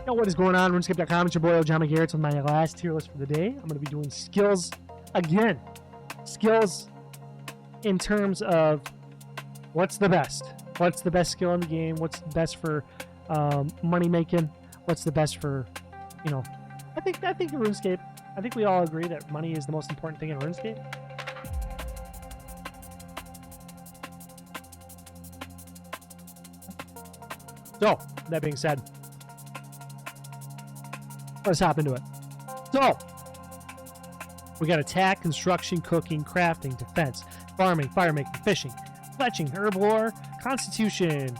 Yo, what is going on? RuneScape.com. It's your boy, John McGarrett's with my last tier list for the day. I'm going to be doing skills again. Skills in terms of what's the best. What's the best skill in the game? What's the best for money making? What's the best for, I think in RuneScape, I think we all agree that money is the most important thing in RuneScape. So, that being said, let's hop into it. So, we got attack, construction, cooking, crafting, defense, farming, fire making, fishing, fletching, herbivore, constitution,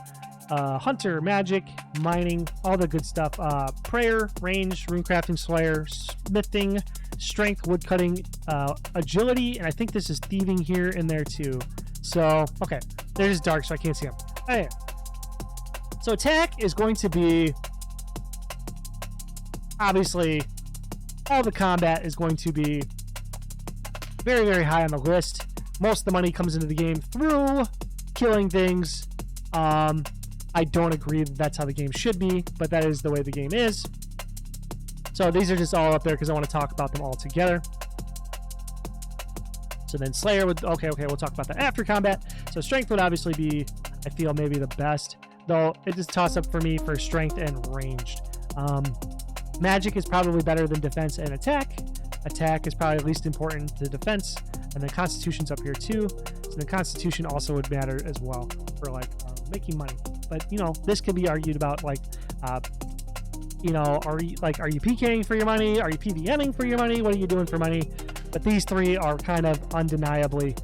hunter, magic, mining, all the good stuff. Prayer, range, rune crafting, slayer, smithing, strength, wood cutting, agility, and I think this is thieving here and there too. So, okay, they're just dark, so I can't see them. Anyway, so attack is going to be, obviously, all the combat is going to be very, very high on the list. Most of the money comes into the game through killing things. I don't agree that that's how the game should be, but that is the way the game is. So these are just all up there because I want to talk about them all together. So then Slayer would, okay, we'll talk about that after combat. So strength would obviously be, I feel, maybe the best, though it is toss up for me for strength and ranged. Magic is probably better than defense and attack. Attack is probably least important to defense, and then Constitution's up here too. So the Constitution also would matter as well for making money. But this could be argued about are you PKing for your money? Are you PVMing for your money? What are you doing for money? But these three are kind of undeniably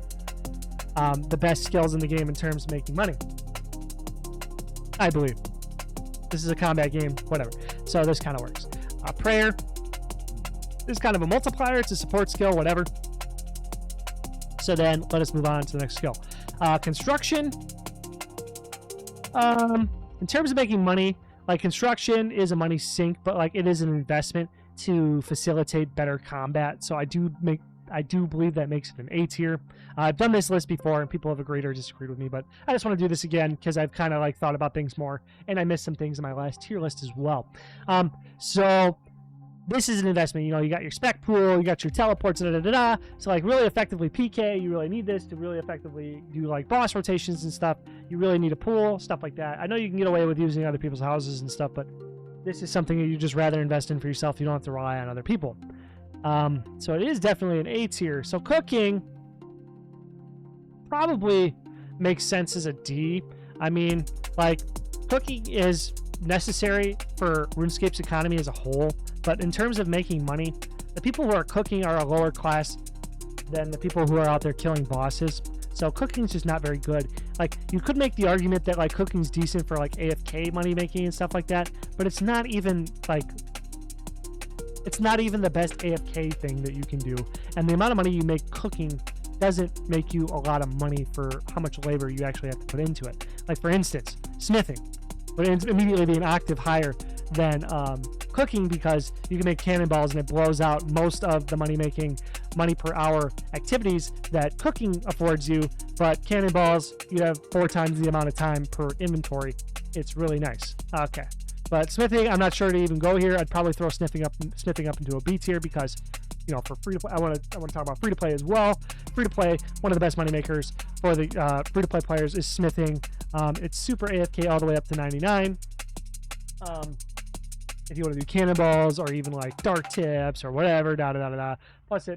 the best skills in the game in terms of making money, I believe. This is a combat game, whatever. So this kind of works. Prayer is kind of a multiplier. It's a support skill, whatever. So then let us move on to the next skill. Construction. In terms of making money, construction is a money sink, but it is an investment to facilitate better combat. So I do believe that makes it an A tier. I've done this list before and people have agreed or disagreed with me, but I just want to do this again because I've kind of thought about things more and I missed some things in my last tier list as well. So this is an investment. You got your spec pool, you got your teleports, So really effectively PK, you really need this to really effectively do boss rotations and stuff. You really need a pool, stuff like that. I know you can get away with using other people's houses and stuff, but this is something that you just rather invest in for yourself. You don't have to rely on other people. So it is definitely an A tier. So cooking probably makes sense as a D. I mean, cooking is necessary for RuneScape's economy as a whole, but in terms of making money, the people who are cooking are a lower class than the people who are out there killing bosses. So cooking's just not very good. You could make the argument that cooking's decent for AFK money making and stuff like that, but it's not even it's not even the best AFK thing that you can do. And the amount of money you make cooking doesn't make you a lot of money for how much labor you actually have to put into it. For instance, smithing would immediately be an octave higher than cooking because you can make cannonballs and it blows out most of the money per hour activities that cooking affords you. But cannonballs, you have 4 times the amount of time per inventory. It's really nice. Okay. But smithing, I'm not sure to even go here. I'd probably throw smithing up into a B tier because, for free to play, I want to talk about free to play as well. Free to play, one of the best money makers for the free to play players is smithing. It's super AFK all the way up to 99. If you want to do cannonballs or even dark tips or whatever, Plus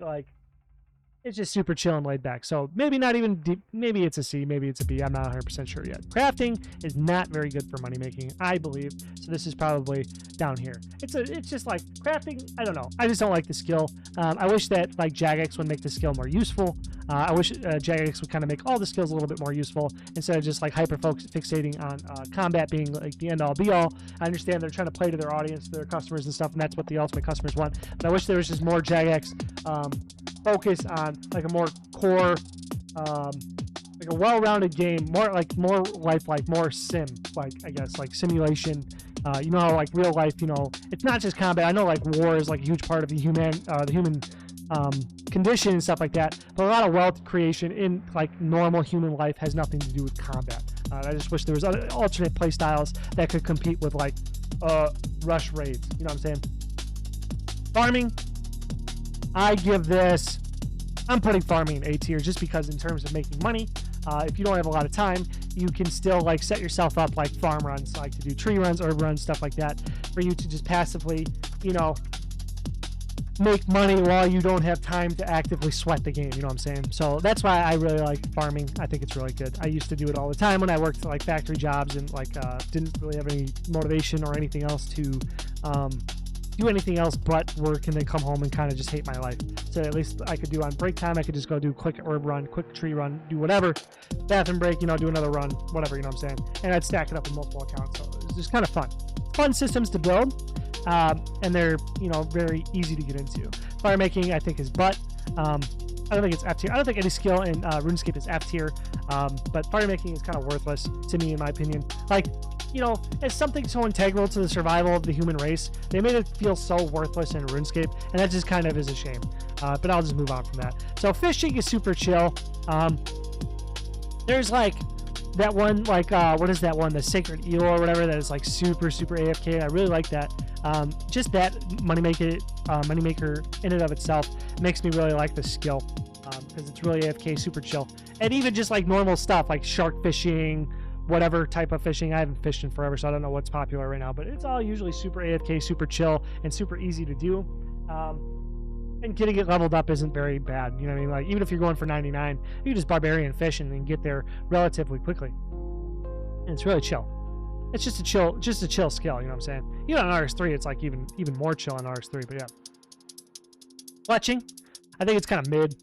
it's just super chill and laid back. So maybe not even deep, maybe it's a C, maybe it's a B. I'm not 100% sure yet. Crafting is not very good for money making, I believe. So this is probably down here. It's just crafting. I don't know. I just don't like the skill. I wish that Jagex would make the skill more useful. I wish Jagex would kind of make all the skills a little bit more useful instead of just hyper fixating on combat being the end all be all. I understand they're trying to play to their audience, to their customers and stuff, and that's what the ultimate customers want. But I wish there was just more Jagex focus on a more core, a well-rounded game, more lifelike, more sim, I guess simulation. How real life, it's not just combat. I know war is a huge part of the human condition and stuff like that, but a lot of wealth creation in normal human life has nothing to do with combat. I just wish there was other alternate play styles that could compete with rush raids. You know what I'm saying? Farming, I give this, I'm putting farming in A tier just because in terms of making money, if you don't have a lot of time, you can still like set yourself up like farm runs, like to do tree runs, herb runs, stuff like that, for you to just passively, you know, make money while you don't have time to actively sweat the game. You know what I'm saying? So that's why I really like farming. I think it's really good. I used to do it all the time when I worked like factory jobs and like didn't really have any motivation or anything else to do anything else but work, and then come home and kind of just hate my life. So at least I could do on break time, I could just go do quick herb run, quick tree run, do whatever, bathroom break, you know, do another run, whatever, you know what I'm saying? And I'd stack it up in multiple accounts. So it's just kind of fun systems to build. And they're, you know, very easy to get into. Fire making, I think, is butt. I don't think it's F tier. I don't think any skill in RuneScape is F tier. But fire making is kind of worthless to me, in my opinion. Like, you know, it's something so integral to the survival of the human race. They made it feel so worthless in RuneScape, and that just kind of is a shame. But I'll just move on from that. So fishing is super chill. There's like that one, like what is that one, the sacred eel or whatever, that is like super AFK. I really like that. Just that moneymaker in and of itself makes me really like the skill, because it's really AFK, super chill. And even just like normal stuff like shark fishing, whatever type of fishing. I haven't fished in forever, so I don't know what's popular right now, but it's all usually super AFK, super chill, and super easy to do. And getting it leveled up isn't very bad. You know what I mean? Like, even if you're going for 99, you can just barbarian fish and get there relatively quickly. And it's really chill. It's just a chill skill, you know what I'm saying? Even on RS3, it's like even more chill on RS3, but yeah. Fletching, I think it's kind of mid.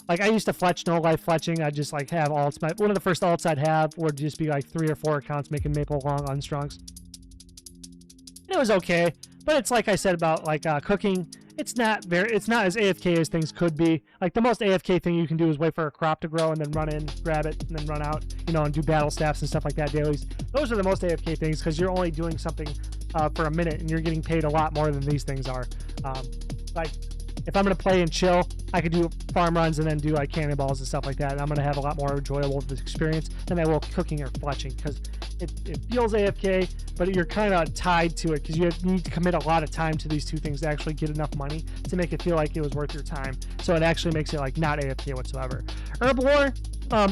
Like, I used to fletch, no life fletching. I'd just like have alts. One of the first alts I'd have would just be like 3 or 4 accounts making maple long unstrongs. And it was okay, but it's like I said about like cooking. It's not as AFK as things could be. Like, the most AFK thing you can do is wait for a crop to grow and then run in, grab it, and then run out, you know, and do battle staffs and stuff like that, dailies. Those are the most AFK things, because you're only doing something for a minute and you're getting paid a lot more than these things are. Like, if I'm going to play and chill, I could do farm runs and then do like cannonballs and stuff like that, and I'm going to have a lot more enjoyable experience than I will cooking or fletching, because it feels AFK, but you're kind of tied to it, because you need to commit a lot of time to these two things to actually get enough money to make it feel like it was worth your time. So it actually makes it like not AFK whatsoever. Herb lore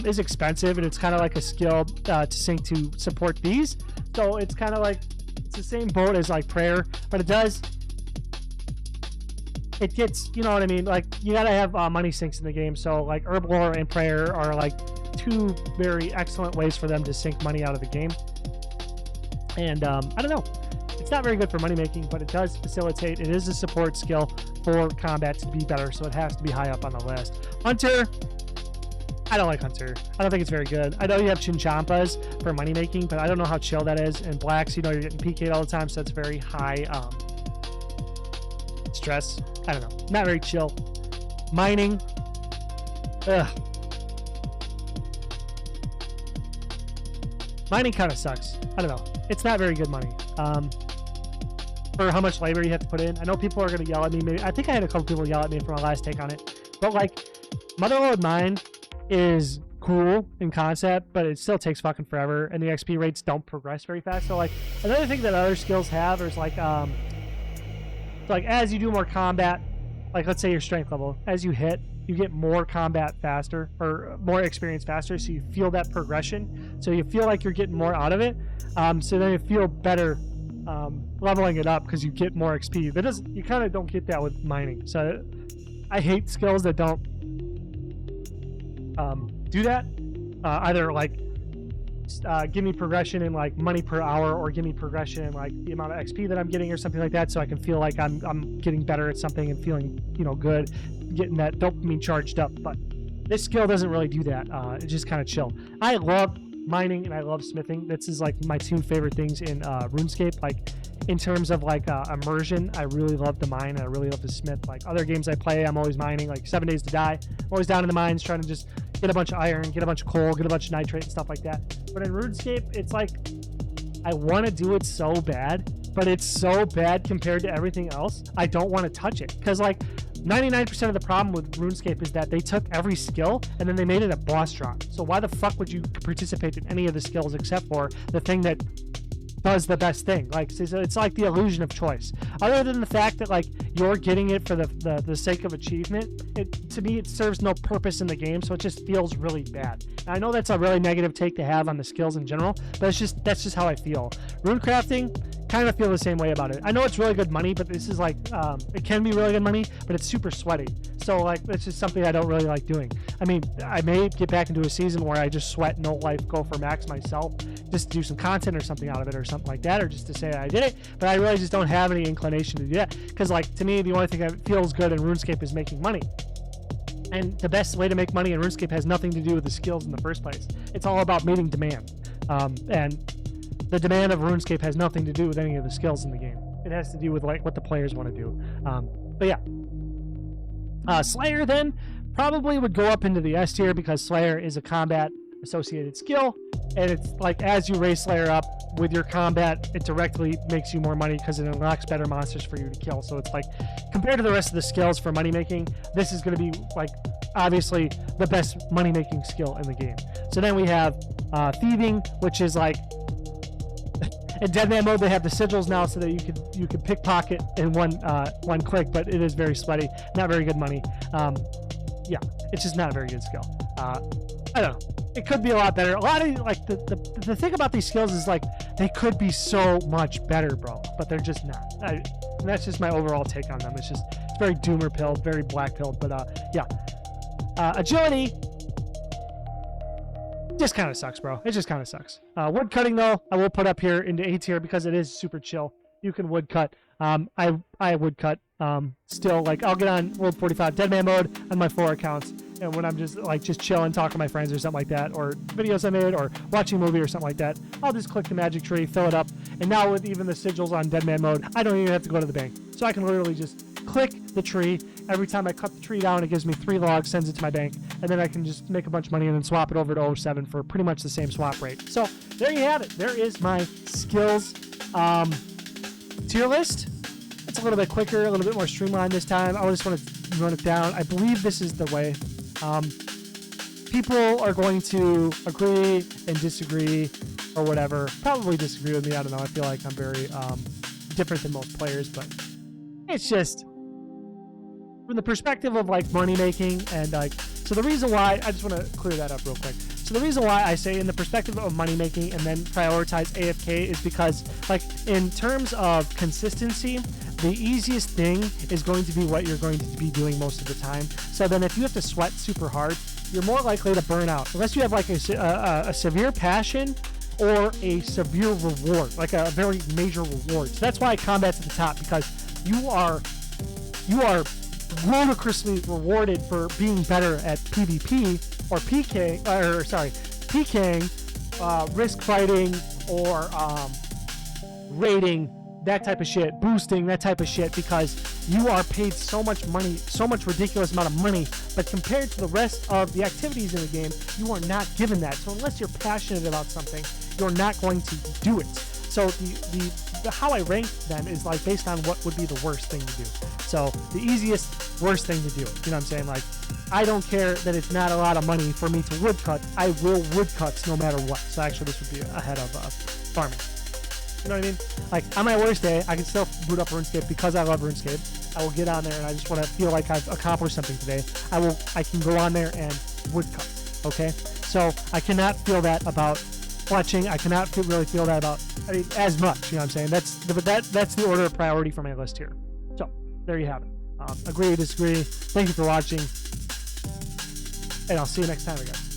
is expensive, and it's kind of like a skill to sync to support these. So it's kind of like, it's the same boat as like prayer, but it gets, you know what I mean? Like, you gotta have money sinks in the game. So like herb lore and prayer are like 2 very excellent ways for them to sink money out of the game. And I don't know, it's not very good for money making, but it does facilitate. It is a support skill for combat to be better, so it has to be high up on the list. Hunter, I don't like Hunter. I don't think it's very good. I know you have Chinchampas for money making, but I don't know how chill that is. And Blacks, you know, you're getting PK'd all the time, so it's very high stress. I don't know, not very chill. Mining, mining kind of sucks. I don't know, it's not very good money for how much labor you have to put in. I know people are going to yell at me. Maybe, I think I had a couple people yell at me for my last take on it, but like, Motherlode Mine is cool in concept, but it still takes fucking forever, and the XP rates don't progress very fast. So like, another thing that other skills have is like so like, as you do more combat, like let's say your strength level, as you hit, you get more combat faster, or more experience faster, so you feel that progression. So you feel like you're getting more out of it. So then you feel better leveling it up, because you get more XP. You kind of don't get that with mining. So I hate skills that don't do that. Either like give me progression in like money per hour, or give me progression in like the amount of XP that I'm getting or something like that, so I can feel like I'm getting better at something and feeling, you know, good, getting that dopamine charged up. But this skill doesn't really do that. It's just kind of chill. I love mining and I love smithing. This is like my 2 favorite things in RuneScape. Like, in terms of like immersion, I really love the mine and I really love the smith. Like, other games I play, I'm always mining, like 7 Days to Die. I'm always down in the mines trying to just get a bunch of iron, get a bunch of coal, get a bunch of nitrate and stuff like that. But in RuneScape, it's like, I want to do it so bad, but it's so bad compared to everything else, I don't want to touch it. Because like, 99% of the problem with RuneScape is that they took every skill and then they made it a boss drop. So why the fuck would you participate in any of the skills except for the thing that does the best thing. Like, so it's like the illusion of choice. Other than the fact that like you're getting it for the sake of achievement, to me it serves no purpose in the game, so it just feels really bad. And I know that's a really negative take to have on the skills in general, but that's just how I feel. Rune crafting, kind of feel the same way about it. I know it's really good money, but this is like it can be really good money, but it's super sweaty. So like it's just something I don't really like doing. I mean, I may get back into a season where I just sweat no life, go for max myself, just to do some content or something out of it or something like that, or just to say I did it. But I really just don't have any inclination to do that, because like to me the only thing that feels good in RuneScape is making money. And the best way to make money in RuneScape has nothing to do with the skills in the first place. It's all about meeting demand. And the demand of RuneScape has nothing to do with any of the skills in the game. It has to do with like what the players want to do. But yeah. Slayer then probably would go up into the S tier, because Slayer is a combat associated skill, and it's like as you raise Slayer up with your combat, it directly makes you more money because it unlocks better monsters for you to kill. So it's like, compared to the rest of the skills for money making, this is going to be like obviously the best money making skill in the game. So then we have thieving, which is like in Deadman mode they have the sigils now, so that you could pickpocket in one click, but it is very sweaty, not very good money. Yeah, it's just not a very good skill. I don't know. It could be a lot better. A lot of like the thing about these skills is like they could be so much better, bro, but they're just not. And that's just my overall take on them. It's very doomer pilled, very black pilled. But yeah, agility just kind of sucks, bro. It just kind of sucks. Wood cutting though, I will put up here into A tier because it is super chill. You can wood cut. I would cut. Still, like I'll get on World 45 Deadman mode on my 4 accounts, and when I'm just chilling, talking to my friends or something like that, or videos I made, or watching a movie or something like that, I'll just click the magic tree, fill it up, and now with even the sigils on Deadman mode, I don't even have to go to the bank. So I can literally just click the tree. Every time I cut the tree down, it gives me 3 logs, sends it to my bank, and then I can just make a bunch of money and then swap it over to 07 for pretty much the same swap rate. So there you have it. There is my skills tier list. It's a little bit quicker, a little bit more streamlined this time. I just want to run it down. I believe this is the way. People are going to agree and disagree or whatever. Probably disagree with me. I don't know. I feel like I'm very different than most players, but it's just from the perspective of like money making and like, so the reason why, I just want to clear that up real quick. So the reason why I say in the perspective of money making and then prioritize AFK is because like in terms of consistency, the easiest thing is going to be what you're going to be doing most of the time. So then if you have to sweat super hard, you're more likely to burn out unless you have like a severe passion or a severe reward, like a very major reward. So that's why combat's at the top, because you are ludicrously rewarded for being better at PvP or PKing, risk fighting, or raiding, that type of shit, boosting, that type of shit, because you are paid so much money, so much ridiculous amount of money, but compared to the rest of the activities in the game, you are not given that. So unless you're passionate about something, you're not going to do it. So the how I rank then is like based on what would be the worst thing to do. So the easiest, worst thing to do. You know what I'm saying? Like, I don't care that it's not a lot of money for me to woodcut. I will woodcuts no matter what. So actually this would be ahead of farming. You know what I mean? Like, on my worst day, I can still boot up RuneScape because I love RuneScape. I will get on there and I just want to feel like I've accomplished something today. I can go on there and woodcut. Okay? So I cannot feel that about watching. I cannot really feel that about as much. You know what I'm saying? That's the order of priority for my list here. So there you have it. Agree or disagree. Thank you for watching, and I'll see you next time again.